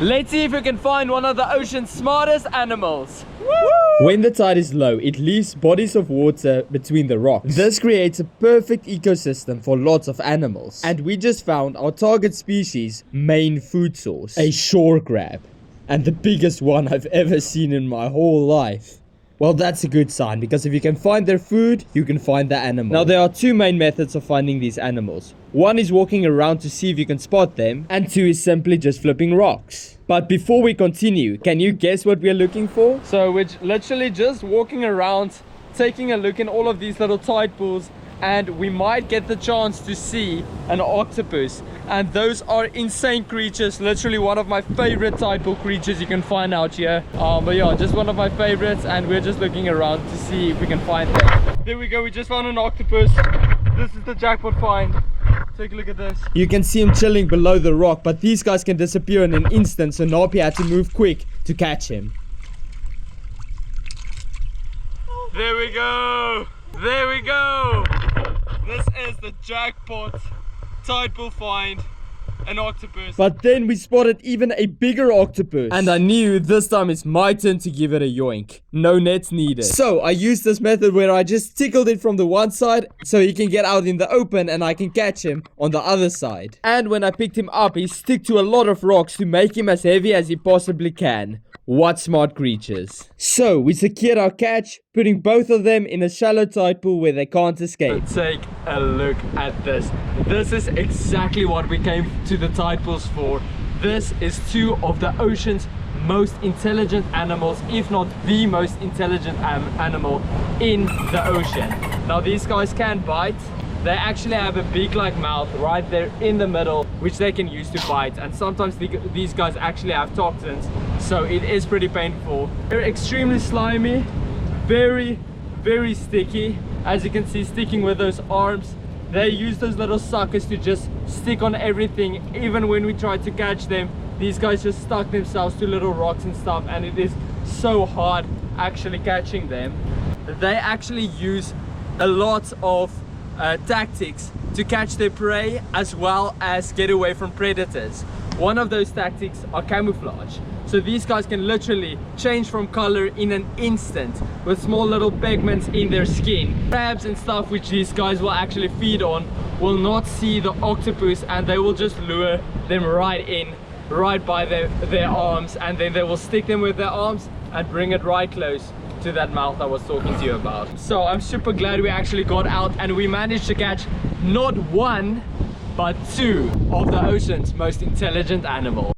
Let's see if we can find one of the ocean's smartest animals. When the tide is low, it leaves bodies of water between the rocks. This creates a perfect ecosystem for lots of animals. And we just found our target species' main food source, a shore crab. And the biggest one I've ever seen in my whole life. Well, that's a good sign, because if you can find their food, you can find the animal. Now, there are two main methods of finding these animals. One is walking around to see if you can spot them, and two is simply just flipping rocks. But before we continue, can you guess what we are looking for? So we're literally just walking around, taking a look in all of these little tide pools, and we might get the chance to see an octopus. And those are insane creatures, literally one of my favorite tide pool creatures you can find out here. But yeah, just one of my favorites, and we're just looking around to see if we can find them. There we go, we just found an octopus. This is the jackpot find. Take a look at this. You can see him chilling below the rock, but these guys can disappear in an instant, so Napi had to move quick to catch him. There we go! There we go! This is the jackpot tide pool find, an octopus. But then we spotted even a bigger octopus. And I knew this time it's my turn to give it a yoink. No nets needed. So I used this method where I just tickled it from the one side so he can get out in the open and I can catch him on the other side. And when I picked him up, he stuck to a lot of rocks to make him as heavy as he possibly can. What smart creatures. So we secured our catch, putting both of them in a shallow tide pool where they can't escape. Take a look at this. This is exactly what we came to the tide pools for. This is two of the ocean's most intelligent animals, if not the most intelligent animal in the ocean. Now these guys can bite. They actually have a beak-like mouth right there in the middle, which they can use to bite. And sometimes these guys actually have toxins, so it is pretty painful. They're extremely slimy, very, very sticky. As you can see, sticking with those arms. They use those little suckers to just stick on everything. Even when we tried to catch them, these guys just stuck themselves to little rocks and stuff, and it is so hard actually catching them. They actually use a lot of tactics to catch their prey, as well as get away from predators. One of those tactics are camouflage. So these guys can literally change from color in an instant with small little pigments in their skin. Crabs and stuff, which these guys will actually feed on, will not see the octopus, and they will just lure them right by their arms, and then they will stick them with their arms and bring it right close to that mouth I was talking to you about. So I'm super glad we actually got out and we managed to catch not one but two of the ocean's most intelligent animals.